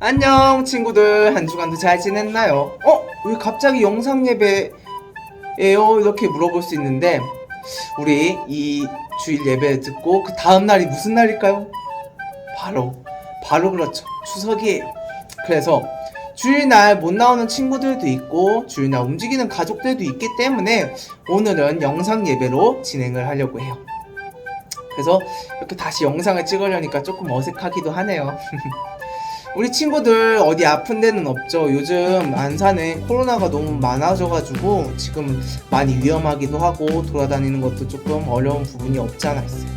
안녕 친구들, 한 주간도 잘 지냈나요? 왜 갑자기 영상 예배예요? 이렇게 물어볼 수 있는데, 우리 이 주일 예배 듣고 그 다음날이 무슨 날일까요? 바로 그렇죠, 추석이에요. 그래서 주일날 못 나오는 친구들도 있고 주일날 움직이는 가족들도 있기 때문에 오늘은 영상 예배로 진행을 하려고 해요. 그래서 이렇게 다시 영상을 찍으려니까 조금 어색하기도 하네요. 우리 친구들 어디 아픈 데는 없죠? 요즘 안산에 코로나가 너무 많아져가지고 지금 많이 위험하기도 하고 돌아다니는 것도 조금 어려운 부분이 없지 않아 있어요.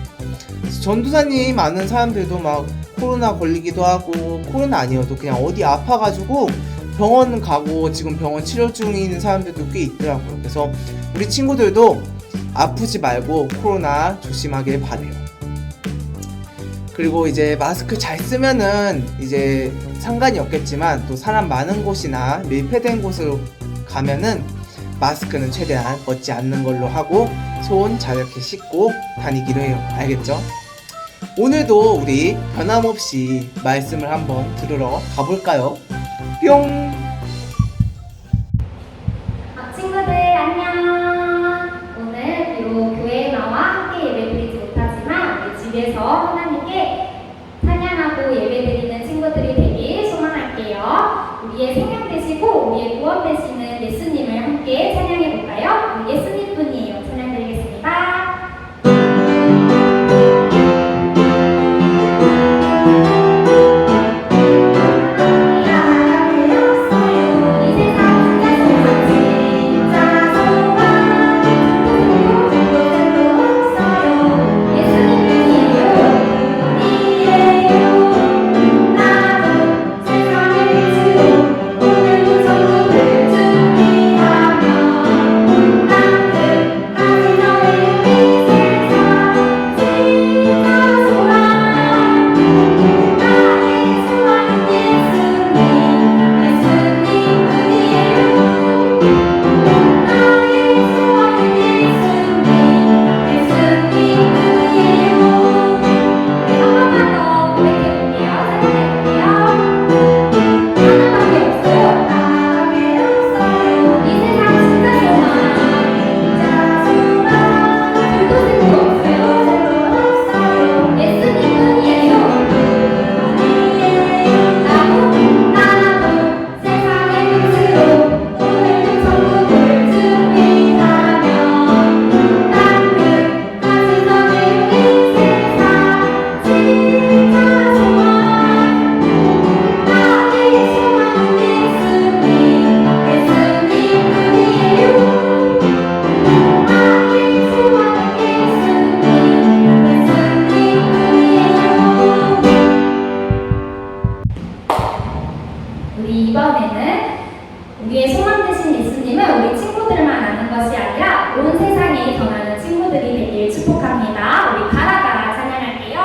전도사님 아는 사람들도 막 코로나 걸리기도 하고, 코로나 아니어도 그냥 어디 아파가지고 병원 가고 지금 병원 치료 중인 사람들도 꽤 있더라고요. 그래서 우리 친구들도 아프지 말고 코로나 조심하길 바래요. 그리고 이제 마스크 잘 쓰면은 이제 상관이 없겠지만, 또 사람 많은 곳이나 밀폐된 곳으로 가면은 마스크는 최대한 벗지 않는 걸로 하고 손 잘 이렇게 씻고 다니기로 해요. 알겠죠? 오늘도 우리 변함없이 말씀을 한번 들으러 가볼까요? 뿅! 친구들 안녕. 오늘 비록 교회에 나와 함께 예배드리지 못하지만 우리 집에서 하나님께 찬양하고 예배드리는 친구들이 되길 소망할게요. 우리의 생명 되시고 우리의 구원 되시는 예수님을 함께 찬양해 볼까요? 우리 예수님 분이에요. 찬양 드리겠습니다. 우리의 소망 되신 예수님은 우리 친구들만 아는 것이 아니라 온 세상에 전하는 친구들이 되길 축복합니다. 우리 가라가라 찬양할게요.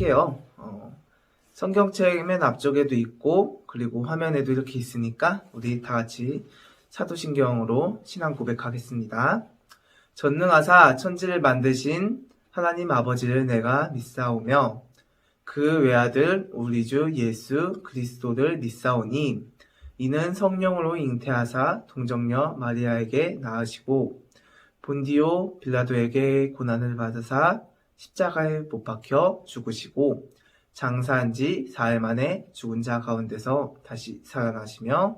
할게요. 성경책 맨 앞쪽에도 있고 그리고 화면에도 이렇게 있으니까 우리 다 같이 사도신경으로 신앙 고백하겠습니다. 전능하사 천지를 만드신 하나님 아버지를 내가 믿사오며 그 외아들 우리 주 예수 그리스도를 믿사오니 이는 성령으로 잉태하사 동정녀 마리아에게 낳으시고 본디오 빌라도에게 고난을 받으사 십자가에 못 박혀 죽으시고 장사한 지 4일 만에 죽은 자 가운데서 다시 살아나시며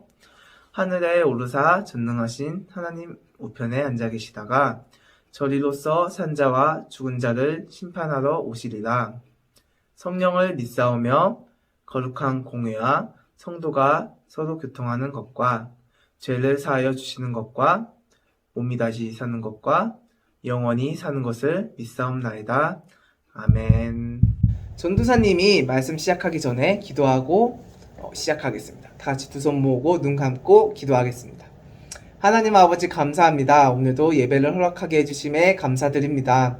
하늘에 오르사 전능하신 하나님 우편에 앉아 계시다가 저리로서 산자와 죽은 자를 심판하러 오시리라. 성령을 믿사오며 거룩한 공회와 성도가 서로 교통하는 것과 죄를 사하여 주시는 것과 몸이 다시 사는 것과 영원히 사는 것을 믿사옵나이다. 아멘. 전도사님이 말씀 시작하기 전에 기도하고 시작하겠습니다. 다 같이 두 손 모으고 눈 감고 기도하겠습니다. 하나님 아버지 감사합니다. 오늘도 예배를 허락하게 해주심에 감사드립니다.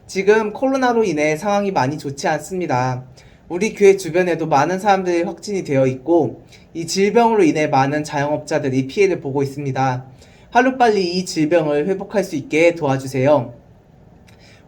지금 코로나로 인해 상황이 많이 좋지 않습니다. 우리 교회 주변에도 많은 사람들이 확진이 되어 있고 이 질병으로 인해 많은 자영업자들이 피해를 보고 있습니다. 하루빨리 이 질병을 회복할 수 있게 도와주세요.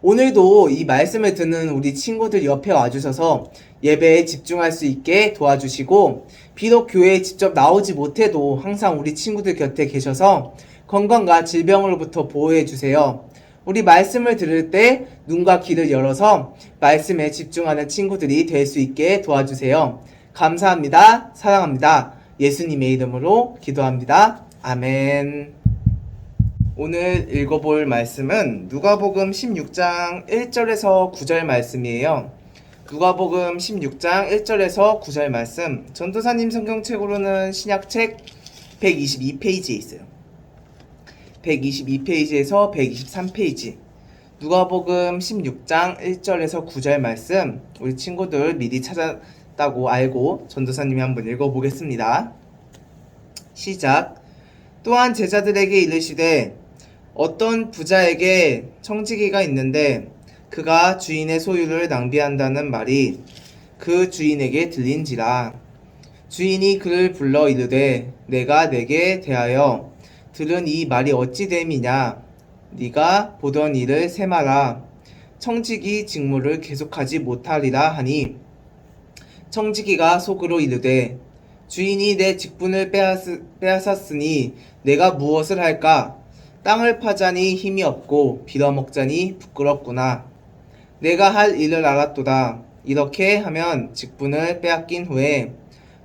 오늘도 이 말씀을 듣는 우리 친구들 옆에 와주셔서 예배에 집중할 수 있게 도와주시고 비록 교회에 직접 나오지 못해도 항상 우리 친구들 곁에 계셔서 건강과 질병으로부터 보호해 주세요. 우리 말씀을 들을 때 눈과 귀를 열어서 말씀에 집중하는 친구들이 될 수 있게 도와주세요. 감사합니다. 사랑합니다. 예수님의 이름으로 기도합니다. 아멘. 오늘 읽어볼 말씀은 누가복음 16장 1절에서 9절 말씀이에요. 누가복음 16장 1절에서 9절 말씀, 전도사님 성경책으로는 신약책 122페이지에 있어요. 122페이지에서 123페이지. 누가복음 16장 1절에서 9절 말씀, 우리 친구들 미리 찾았다고 알고 전도사님이 한번 읽어보겠습니다. 시작. 또한 제자들에게 이르시되 어떤 부자에게 청지기가 있는데 그가 주인의 소유를 낭비한다는 말이 그 주인에게 들린지라. 주인이 그를 불러 이르되 내가 내게 대하여 들은 이 말이 어찌 됨이냐. 네가 보던 일을 세마라. 청지기 직무를 계속하지 못하리라 하니 청지기가 속으로 이르되 주인이 내 직분을 빼앗았으니 내가 무엇을 할까? 땅을 파자니 힘이 없고 빌어먹자니 부끄럽구나. 내가 할 일을 알았도다. 이렇게 하면 직분을 빼앗긴 후에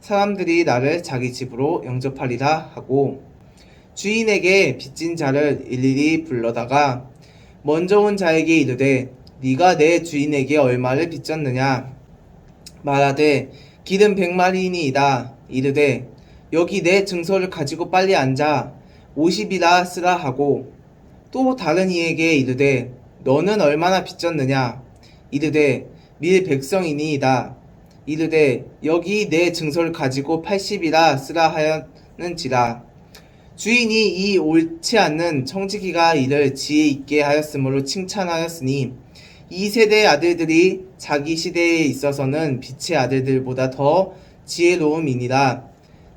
사람들이 나를 자기 집으로 영접하리라 하고 주인에게 빚진 자를 일일이 불러다가 먼저 온 자에게 이르되 네가 내 주인에게 얼마를 빚졌느냐. 말하되 길은 100마리니이다. 이르되 여기 내 증서를 가지고 빨리 앉아 50이라 쓰라 하고 또 다른 이에게 이르되 너는 얼마나 빚졌느냐. 이르되 밀 100성이니이다. 이르되 여기 내 증서를 가지고 80이라 쓰라 하였는지라. 주인이 이 옳지 않는 청지기가 이를 지혜 있게 하였으므로 칭찬하였으니 이 세대의 아들들이 자기 시대에 있어서는 빛의 아들들보다 더 지혜로움이니라.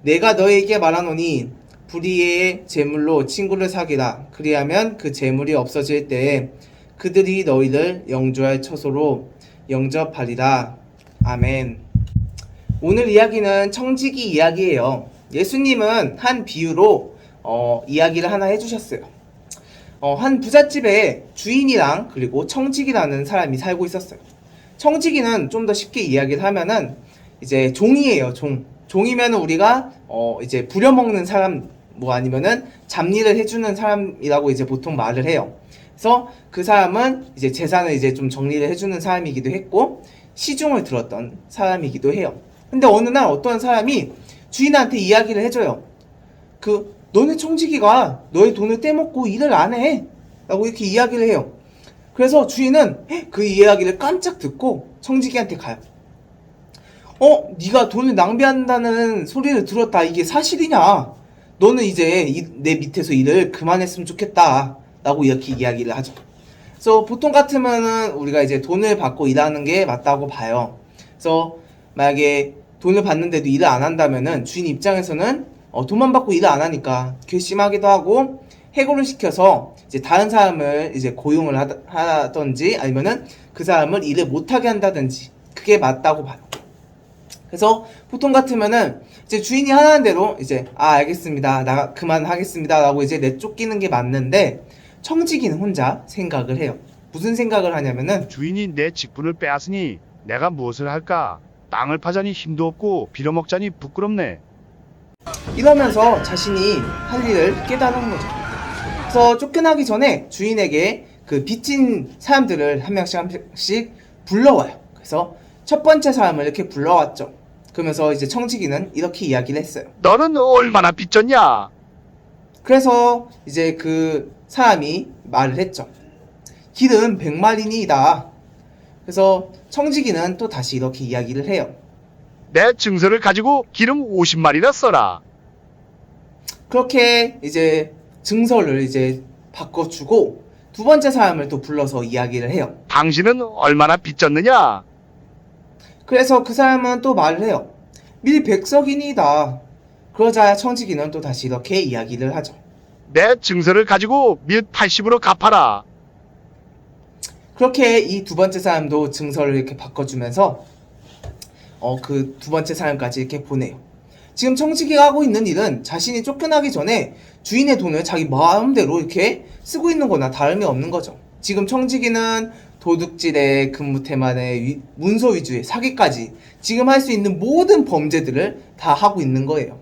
내가 너에게 말하노니 불의의 재물로 친구를 사귀라. 그리하면 그 재물이 없어질 때에 그들이 너희를 영주할 처소로 영접하리라. 아멘. 오늘 이야기는 청지기 이야기예요. 예수님은 한 비유로 이야기를 하나 해주셨어요. 한 부잣집에 주인이랑 그리고 청지기라는 사람이 살고 있었어요. 청지기는 좀 더 쉽게 이야기를 하면은 이제 종이에요. 종이면은 우리가 이제 부려먹는 사람 뭐 아니면은 잡일을 해주는 사람이라고 이제 보통 말을 해요. 그래서 그 사람은 이제 재산을 이제 좀 정리를 해주는 사람이기도 했고 시중을 들었던 사람이기도 해요. 근데 어느 날 어떤 사람이 주인한테 이야기를 해줘요. 너네 청지기가 너의 돈을 떼먹고 일을 안 해. 라고 이렇게 이야기를 해요. 그래서 주인은 그 이야기를 깜짝 듣고 청지기한테 가요. 네가 돈을 낭비한다는 소리를 들었다. 이게 사실이냐? 너는 이제 내 밑에서 일을 그만했으면 좋겠다. 라고 이렇게 이야기를 하죠. 그래서 보통 같으면은 우리가 이제 돈을 받고 일하는 게 맞다고 봐요. 그래서 만약에 돈을 받는데도 일을 안 한다면은 주인 입장에서는 돈만 받고 일을 안 하니까 괘씸하기도 하고 해고를 시켜서 이제 다른 사람을 이제 고용을 하던지 아니면은 그 사람을 일을 못하게 한다든지 그게 맞다고 봐요. 그래서 보통 같으면은 이제 주인이 하라는 대로 이제 알겠습니다, 나 그만하겠습니다 라고 이제 내쫓기는 게 맞는데, 청지기는 혼자 생각을 해요. 무슨 생각을 하냐면은 주인이 내 직분을 빼앗으니 내가 무엇을 할까? 땅을 파자니 힘도 없고 빌어먹자니 부끄럽네. 이러면서 자신이 할 일을 깨달은 거죠. 그래서 쫓겨나기 전에 주인에게 그 빚진 사람들을 한 명씩 한 명씩 불러와요. 그래서 첫 번째 사람을 이렇게 불러왔죠. 그러면서 이제 청지기는 이렇게 이야기를 했어요. 너는 얼마나 빚졌냐? 그래서 이제 그 사람이 말을 했죠. 길은 100마리니이다. 그래서 청지기는 또 다시 이렇게 이야기를 해요. 내 증서를 가지고 기름 50마리나 써라. 그렇게 이제 증서를 이제 바꿔주고 두 번째 사람을 또 불러서 이야기를 해요. 당신은 얼마나 빚졌느냐? 그래서 그 사람은 또 말을 해요. 밀 100석이니이다. 그러자 청지기는 또 다시 이렇게 이야기를 하죠. 내 증서를 가지고 밀 80으로 갚아라. 그렇게 이 두 번째 사람도 증서를 이렇게 바꿔주면서 그 두 번째 사람까지 이렇게 보내요. 지금 청지기가 하고 있는 일은 자신이 쫓겨나기 전에 주인의 돈을 자기 마음대로 이렇게 쓰고 있는 거나 다름이 없는 거죠. 지금 청지기는 도둑질에 근무 태만에 문서 위주의 사기까지 지금 할 수 있는 모든 범죄들을 다 하고 있는 거예요.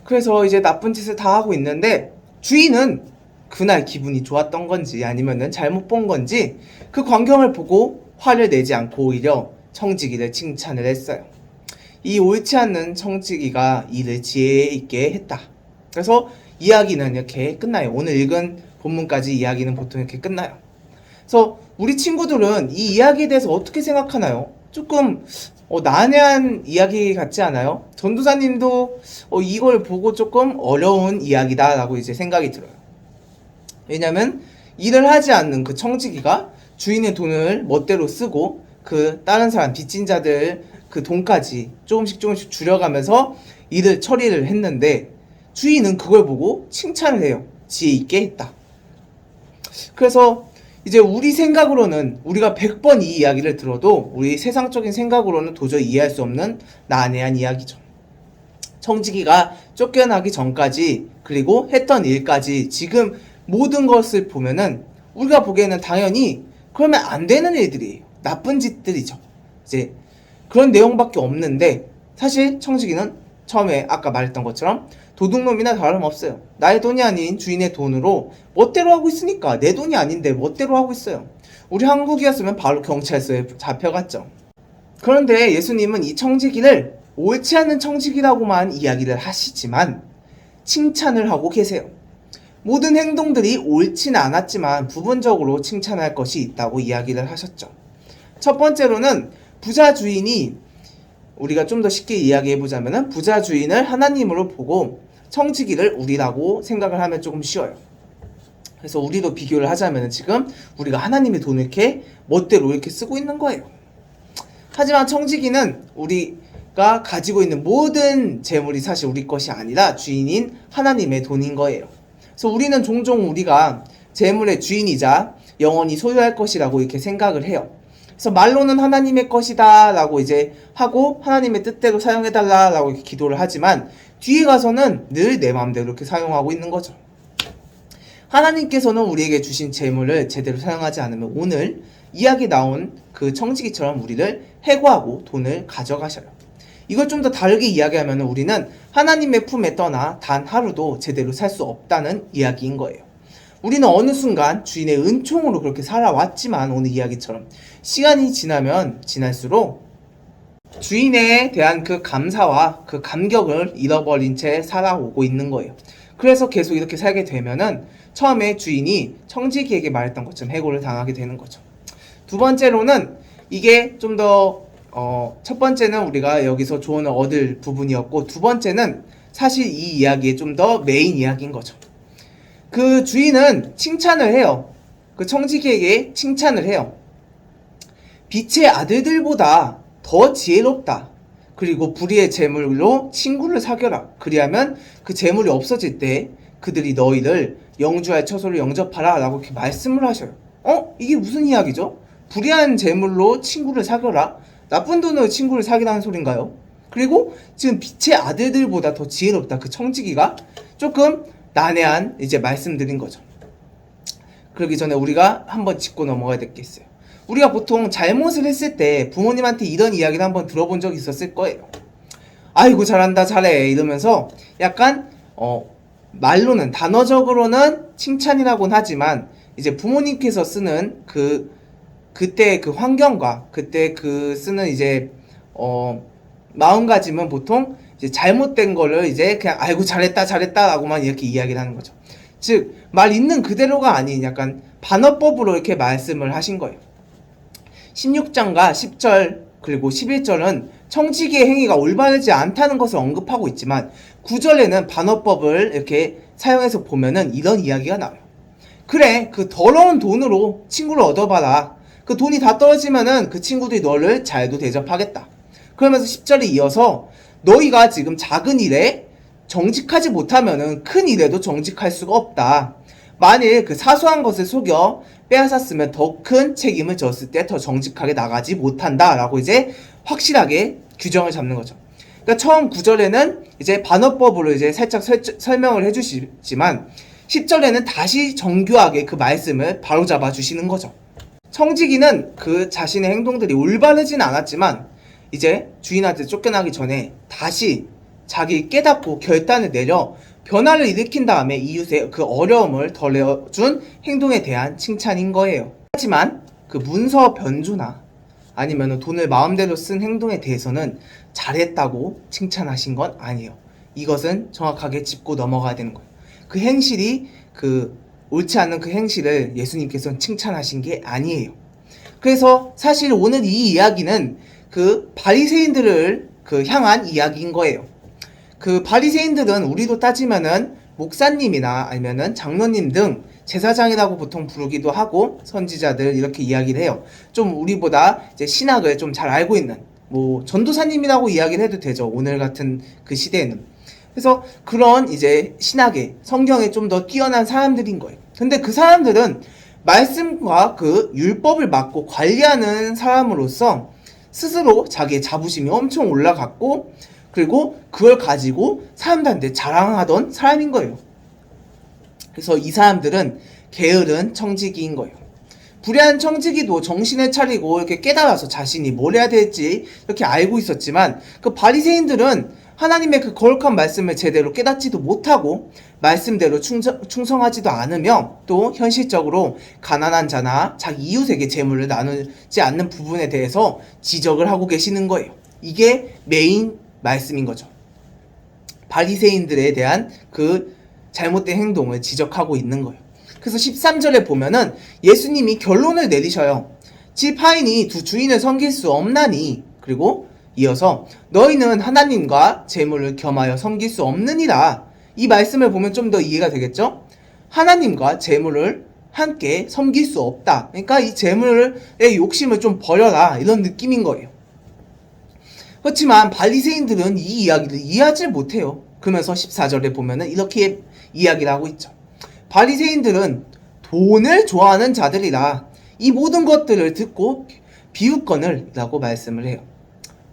그래서 이제 나쁜 짓을 다 하고 있는데 주인은 그날 기분이 좋았던 건지 아니면은 잘못 본 건지 그 광경을 보고 화를 내지 않고 오히려 청지기를 칭찬을 했어요. 이 옳지 않는 청지기가 일을 지혜 있게 했다. 그래서 이야기는 이렇게 끝나요. 오늘 읽은 본문까지 이야기는 보통 이렇게 끝나요. 그래서 우리 친구들은 이 이야기에 대해서 어떻게 생각하나요? 조금 난해한 이야기 같지 않아요? 전도사님도 이걸 보고 조금 어려운 이야기다 라고 이제 생각이 들어요. 왜냐면 일을 하지 않는 그 청지기가 주인의 돈을 멋대로 쓰고 그 다른 사람 빚진 자들 그 돈까지 조금씩 줄여가면서 일을 처리를 했는데 주인은 그걸 보고 칭찬을 해요. 지혜 있게 했다. 그래서 이제 우리 생각으로는 우리가 100번 이 이야기를 들어도 우리 세상적인 생각으로는 도저히 이해할 수 없는 난해한 이야기죠. 청지기가 쫓겨나기 전까지 그리고 했던 일까지 지금 모든 것을 보면은 우리가 보기에는 당연히 그러면 안 되는 일들이에요. 나쁜 짓들이죠. 이제 그런 내용밖에 없는데 사실 청지기는 처음에 아까 말했던 것처럼 도둑놈이나 다름없어요. 나의 돈이 아닌 주인의 돈으로 멋대로 하고 있으니까 내 돈이 아닌데 멋대로 하고 있어요. 우리 한국이었으면 바로 경찰서에 잡혀갔죠. 그런데 예수님은 이 청지기를 옳지 않은 청지기라고만 이야기를 하시지만 칭찬을 하고 계세요. 모든 행동들이 옳지는 않았지만 부분적으로 칭찬할 것이 있다고 이야기를 하셨죠. 첫 번째로는 부자 주인이 우리가 좀 더 쉽게 이야기해보자면 부자 주인을 하나님으로 보고 청지기를 우리라고 생각을 하면 조금 쉬워요. 그래서 우리도 비교를 하자면 지금 우리가 하나님의 돈을 이렇게 멋대로 이렇게 쓰고 있는 거예요. 하지만 청지기는 우리가 가지고 있는 모든 재물이 사실 우리 것이 아니라 주인인 하나님의 돈인 거예요. 그래서 우리는 종종 우리가 재물의 주인이자 영원히 소유할 것이라고 이렇게 생각을 해요. 그래서 말로는 하나님의 것이다 라고 이제 하고 하나님의 뜻대로 사용해달라 라고 이렇게 기도를 하지만 뒤에 가서는 늘 내 마음대로 이렇게 사용하고 있는 거죠. 하나님께서는 우리에게 주신 재물을 제대로 사용하지 않으면 오늘 이야기 나온 그 청지기처럼 우리를 해고하고 돈을 가져가셔요. 이걸 좀 더 다르게 이야기하면 우리는 하나님의 품에 떠나 단 하루도 제대로 살 수 없다는 이야기인 거예요. 우리는 어느 순간 주인의 은총으로 그렇게 살아왔지만 오늘 이야기처럼 시간이 지나면 지날수록 주인에 대한 그 감사와 그 감격을 잃어버린 채 살아오고 있는 거예요. 그래서 계속 이렇게 살게 되면은 처음에 주인이 청지기에게 말했던 것처럼 해고를 당하게 되는 거죠. 두 번째로는 이게 좀 더 첫 번째는 우리가 여기서 조언을 얻을 부분이었고 두 번째는 사실 이 이야기의 좀 더 메인 이야기인 거죠. 그 주인은 칭찬을 해요. 그 청지기에게 칭찬을 해요. 빛의 아들들보다 더 지혜롭다. 그리고 불의의 재물로 친구를 사겨라. 그리하면 그 재물이 없어질 때 그들이 너희를 영주할 처소를 영접하라 라고 이렇게 말씀을 하셔요. 이게 무슨 이야기죠? 불의한 재물로 친구를 사겨라? 나쁜 돈으로 친구를 사귀라는 소린가요? 그리고 지금 빛의 아들들보다 더 지혜롭다. 그 청지기가 조금 난해한 이제 말씀드린 거죠. 그러기 전에 우리가 한번 짚고 넘어가야 될 게 있어요. 우리가 보통 잘못을 했을 때 부모님한테 이런 이야기를 한번 들어본 적이 있었을 거예요. 아이고 잘한다 잘해 이러면서 약간 말로는 단어적으로는 칭찬이라고는 하지만 이제 부모님께서 쓰는 그때 그 환경과 그때 그 쓰는 이제 마음가짐은 보통 이제 잘못된 거를 이제 그냥 아이고 잘했다라고만 이렇게 이야기를 하는 거죠. 즉 말 있는 그대로가 아닌 약간 반어법으로 이렇게 말씀을 하신 거예요. 16장과 10절 그리고 11절은 청지기의 행위가 올바르지 않다는 것을 언급하고 있지만 9절에는 반어법을 이렇게 사용해서 보면은 이런 이야기가 나와요. 그래 그 더러운 돈으로 친구를 얻어봐라. 그 돈이 다 떨어지면은 그 친구들이 너를 잘도 대접하겠다. 그러면서 10절에 이어서 너희가 지금 작은 일에 정직하지 못하면은 큰 일에도 정직할 수가 없다. 만일 그 사소한 것을 속여 빼앗았으면 더 큰 책임을 졌을 때 더 정직하게 나가지 못한다 라고 이제 확실하게 규정을 잡는 거죠. 그러니까 처음 9절에는 이제 반어법으로 이제 살짝 설명을 해주시지만 10절에는 다시 정교하게 그 말씀을 바로잡아 주시는 거죠. 청지기는 그 자신의 행동들이 올바르진 않았지만 이제 주인한테 쫓겨나기 전에 다시 자기 깨닫고 결단을 내려 변화를 일으킨 다음에 이웃의 그 어려움을 덜어준 행동에 대한 칭찬인 거예요. 하지만 그 문서 변조나 아니면 돈을 마음대로 쓴 행동에 대해서는 잘했다고 칭찬하신 건 아니에요. 이것은 정확하게 짚고 넘어가야 되는 거예요. 그 행실이 옳지 않은 그 행실을 예수님께서는 칭찬하신 게 아니에요. 그래서 사실 오늘 이 이야기는 그 바리새인들을 향한 이야기인 거예요. 그 바리새인들은 우리로 따지면은 목사님이나 아니면은 장로님 등 제사장이라고 보통 부르기도 하고 선지자들 이렇게 이야기를 해요. 좀 우리보다 이제 신학을 좀 잘 알고 있는 뭐 전도사님이라고 이야기를 해도 되죠. 오늘 같은 그 시대에는. 그래서 그런 이제 신학에 성경에 좀 더 뛰어난 사람들인 거예요. 근데 그 사람들은 말씀과 그 율법을 맡고 관리하는 사람으로서 스스로 자기의 자부심이 엄청 올라갔고 그리고 그걸 가지고 사람들한테 자랑하던 사람인 거예요. 그래서 이 사람들은 게으른 청지기인 거예요. 불의한 청지기도 정신을 차리고 이렇게 깨달아서 자신이 뭘 해야 될지 이렇게 알고 있었지만 그 바리새인들은 하나님의 그 거룩한 말씀을 제대로 깨닫지도 못하고 말씀대로 충성하지도 않으며 또 현실적으로 가난한 자나 자기 이웃에게 재물을 나누지 않는 부분에 대해서 지적을 하고 계시는 거예요. 이게 메인 말씀인 거죠. 바리새인들에 대한 그 잘못된 행동을 지적하고 있는 거예요. 그래서 13절에 보면은 예수님이 결론을 내리셔요. 집 하인이 두 주인을 섬길 수 없나니 그리고 이어서 너희는 하나님과 재물을 겸하여 섬길 수 없느니라. 이 말씀을 보면 좀 더 이해가 되겠죠? 하나님과 재물을 함께 섬길 수 없다. 그러니까 이 재물의 욕심을 좀 버려라 이런 느낌인 거예요. 그렇지만 바리새인들은 이 이야기를 이해하지 못해요. 그러면서 14절에 보면은 이렇게 이야기를 하고 있죠. 바리새인들은 돈을 좋아하는 자들이라 이 모든 것들을 듣고 비웃거늘 라고 말씀을 해요.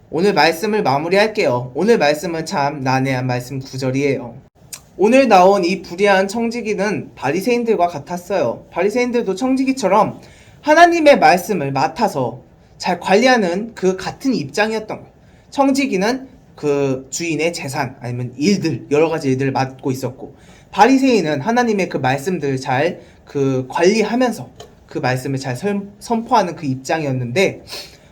오늘 말씀을 마무리할게요. 오늘 말씀은 참 난해한 말씀 구절이에요. 오늘 나온 이 불의한 청지기는 바리새인들과 같았어요. 바리새인들도 청지기처럼 하나님의 말씀을 맡아서 잘 관리하는 그 같은 입장이었던 거예요. 청지기는 그 주인의 재산 아니면 일들 여러 가지 일들을 맡고 있었고 바리새인은 하나님의 그 말씀들을 잘 관리하면서 그 말씀을 잘 선포하는 그 입장이었는데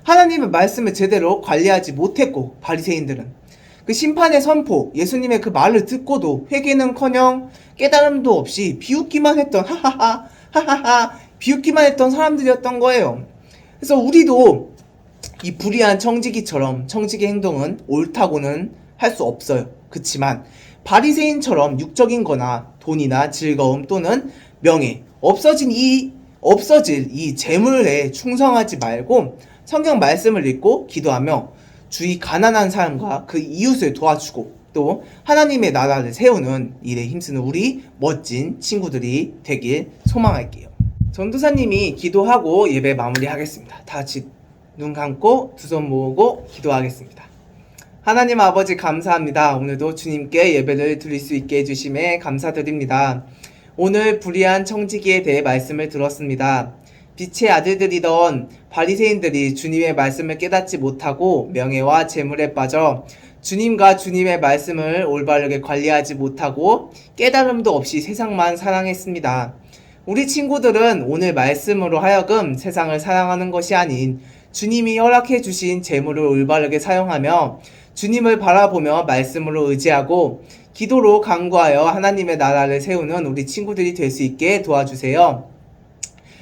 하나님의 말씀을 제대로 관리하지 못했고 바리새인들은 그 심판의 선포 예수님의 그 말을 듣고도 회개는커녕 깨달음도 없이 비웃기만 했던 하하하 비웃기만 했던 사람들이었던 거예요. 그래서 우리도 이 불의한 청지기처럼 청지기 행동은 옳다고는 할 수 없어요. 그치만 바리새인처럼 육적인 거나 돈이나 즐거움 또는 명예 없어질 이 재물에 충성하지 말고 성경 말씀을 읽고 기도하며 주위 가난한 사람과 그 이웃을 도와주고 또 하나님의 나라를 세우는 일에 힘쓰는 우리 멋진 친구들이 되길 소망할게요. 전도사님이 기도하고 예배 마무리하겠습니다. 다 같이 눈 감고 두 손 모으고 기도하겠습니다. 하나님 아버지 감사합니다. 오늘도 주님께 예배를 드릴 수 있게 해주심에 감사드립니다. 오늘 불의한 청지기에 대해 말씀을 들었습니다. 빛의 아들들이던 바리새인들이 주님의 말씀을 깨닫지 못하고 명예와 재물에 빠져 주님과 주님의 말씀을 올바르게 관리하지 못하고 깨달음도 없이 세상만 사랑했습니다. 우리 친구들은 오늘 말씀으로 하여금 세상을 사랑하는 것이 아닌 주님이 허락해 주신 재물을 올바르게 사용하며 주님을 바라보며 말씀으로 의지하고 기도로 간구하여 하나님의 나라를 세우는 우리 친구들이 될 수 있게 도와주세요.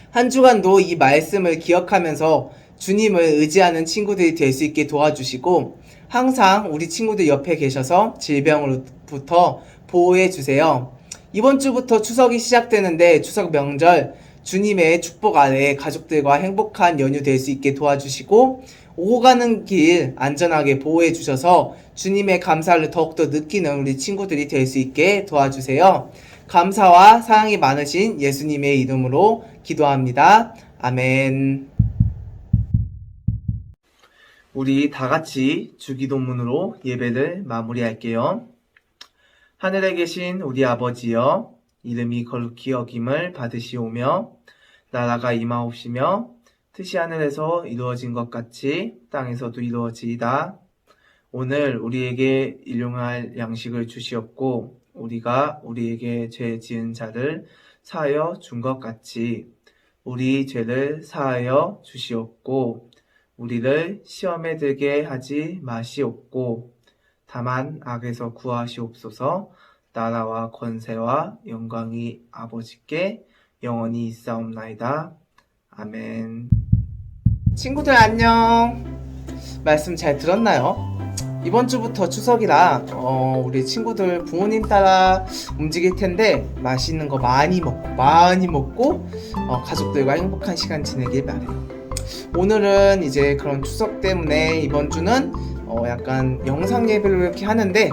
한 주간도 이 말씀을 기억하면서 주님을 의지하는 친구들이 될 수 있게 도와주시고 항상 우리 친구들 옆에 계셔서 질병으로부터 보호해 주세요. 이번 주부터 추석이 시작되는데 추석 명절 주님의 축복 아래 가족들과 행복한 연휴 될 수 있게 도와주시고 오고 가는 길 안전하게 보호해 주셔서 주님의 감사를 더욱더 느끼는 우리 친구들이 될 수 있게 도와주세요. 감사와 사랑이 많으신 예수님의 이름으로 기도합니다. 아멘. 우리 다 같이 주기도문으로 예배를 마무리할게요. 하늘에 계신 우리 아버지여, 이름이 거룩히 여김을 받으시오며 나라가 임하옵시며 뜻이 하늘에서 이루어진 것 같이 땅에서도 이루어지이다. 오늘 우리에게 일용할 양식을 주시옵고 우리가 우리에게 죄 지은 자를 사하여 준 것 같이 우리 죄를 사하여 주시옵고 우리를 시험에 들게 하지 마시옵고 다만 악에서 구하시옵소서. 나라와 권세와 영광이 아버지께 영원히 있사옵나이다. 아멘. 친구들 안녕. 말씀 잘 들었나요? 이번 주부터 추석이라 우리 친구들 부모님 따라 움직일 텐데 맛있는 거 많이 먹고 가족들과 행복한 시간 지내길 바래요. 오늘은 이제 그런 추석 때문에 이번 주는 약간 영상 예배를 이렇게 하는데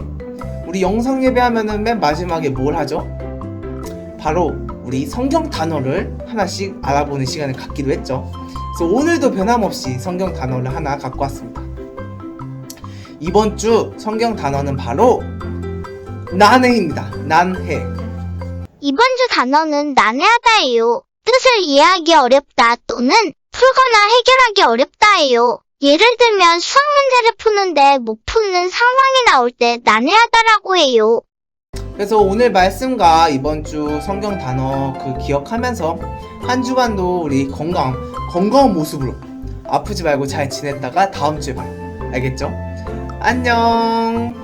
우리 영상 예배 하면은 맨 마지막에 뭘 하죠? 바로 우리 성경 단어를 하나씩 알아보는 시간을 갖기로 했죠. 그래서 오늘도 변함없이 성경 단어를 하나 갖고 왔습니다. 이번 주 성경 단어는 바로 난해입니다. 난해. 이번 주 단어는 난해하다예요. 뜻을 이해하기 어렵다 또는 풀거나 해결하기 어렵다예요. 예를 들면 수학 문제를 푸는데 못 푸는 상황이 나올 때 난해하다라고 해요. 그래서 오늘 말씀과 이번 주 성경 단어 기억하면서 한 주간도 우리 건강한 모습으로 아프지 말고 잘 지냈다가 다음 주에 봐요. 알겠죠? 안녕.